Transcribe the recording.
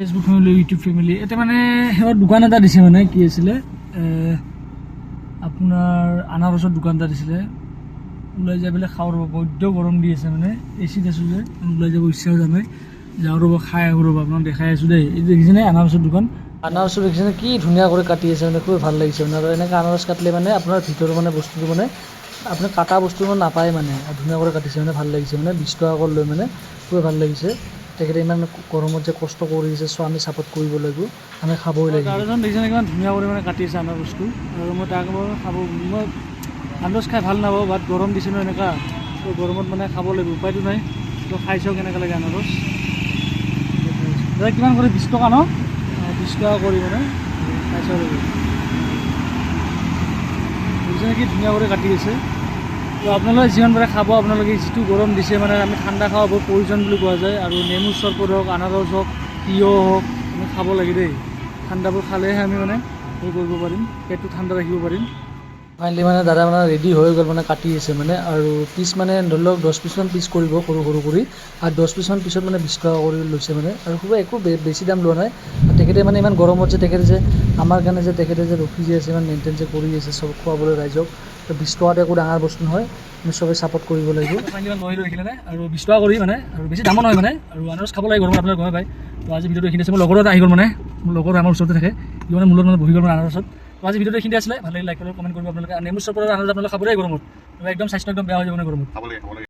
Facebook family, YouTube family, এটা মানে সেৱাৰ দোকান এটা দিছে, মানে কি আছিলে আপোনাৰ আনাৰসৰ দোকান এটা দিছিলে। ওলাই যাই পেলাই খাওঁ ৰ'ব, বৈদ্য গৰম দি আছে, মানে এচিত আছোঁ যে ওলাই যাব ইচ্ছাও যোৱা নাই। যাওঁ ৰ'ব, খাই আহোঁ ৰ'ব, আপোনাক দেখাই আছোঁ দেই। এই দেখিছেনে আনাৰসৰ দোকান, আনাৰসৰ দেখিছেনে কি ধুনীয়া কৰি কাটি আছে, মানে খুবেই ভাল লাগিছে মানে। আৰু এনেকৈ আনাৰস কাটিলে মানে আপোনাৰ ভিতৰৰ মানে বস্তুটো মানে আপোনাৰ কাটা বস্তু মানে নাপায়, মানে ধুনীয়া কৰি কাটিছে, মানে ভাল লাগিছে। মানে 20 টকাকৈ লৈ মানে খুবেই ভাল লাগিছে। তেখেতে ইমান গৰমত যে কষ্ট কৰিছে, চ' আমি ছাপোৰ্ট কৰিব লাগিব, আমি খাবই লাগিব। গাৰ্ডজন দেখিছেনে কিমান ধুনীয়া কৰি মানে কাটি আছে আনাৰসটো। আৰু মই তাক খাব, মই আনাৰস খাই ভাল নাপাওঁ, বাট গৰম দিছে ন এনেকুৱা, ত' গৰমত মানে খাব লাগিব, উপায়টো নাই। ত' খাই চাওঁ কেনেকৈ লাগে আনাৰস। দাদা কিমান কৰি, 20 টকা ন? 20 টকা কৰি মানে খাই চাওঁ লাগিব। বুজিছেনে কি ধুনীয়া কৰি কাটি আছে। তো আপোনালোকে যিমান পাৰে খাব, আপোনালোকে যিটো গৰম দিছে, মানে আমি ঠাণ্ডা খোৱা বহুত প্ৰয়োজন বুলি কোৱা যায়। আৰু নেমু চৰবত হওক, আনাৰস হওক, তিয়হ হওক, আমি খাব লাগে দেই। ঠাণ্ডাবোৰ খালেহে আমি মানে হেৰি কৰিব পাৰিম, পেটটো ঠাণ্ডা ৰাখিব পাৰিম। ফাইনেলি মানে দাদা মানে ৰেডি হৈ গ'ল, মানে কাটি আছে মানে। আৰু পিচ মানে ধৰি লওক 10 পিচমান পিচ কৰিব, সৰু সৰু কৰি। আৰু 10 পিচমান পিছত মানে 20 টকা কৰি লৈছে মানে। আৰু খুবেই একো বেছি দাম লোৱা নাই। তেখেতে মানে ইমান গৰমত যে তেখেতে যে আমাৰ কাৰণে যে তেখেতে যে ৰখি যে আছে, ইমান মেইনটেইন যে কৰি আছে চব খুৱাবলৈ ৰাইজক, তো 20 টকাটো একো ডাঙৰ বস্তু নহয়, আমি চবেই ছাপোৰ্ট কৰিব লাগিব। ফাইনেলি লৈ দেখিলে নাই, আৰু 20 টকা কৰি মানে, আৰু বেছি দামো নহয় মানে। আৰু আনাৰস খাব লাগে গৰমত, আপোনালোকে গমে পায়। তো আজি ভিডিঅ'টো এইখিনি আছে। মোৰ লগৰ এটা আহি গ'ল, মানে মোৰ লগৰ আমাৰ ওচৰতে থাকে, ই মানে মূলত মানে বহি গ'ল মানে আনাৰসত। তো আজি ভিডিঅ'টো এইখিনি আছিলে, ভাল লাগিলে লাইক কৰিব, কমেণ্ট কৰিব আপোনালোকে। নেমু চৰবত আনাৰস আপোনালোকে খাবই গৰমত, একদম স্বাস্থ্য একদম বেয়া হৈ যাব মানে গৰমত।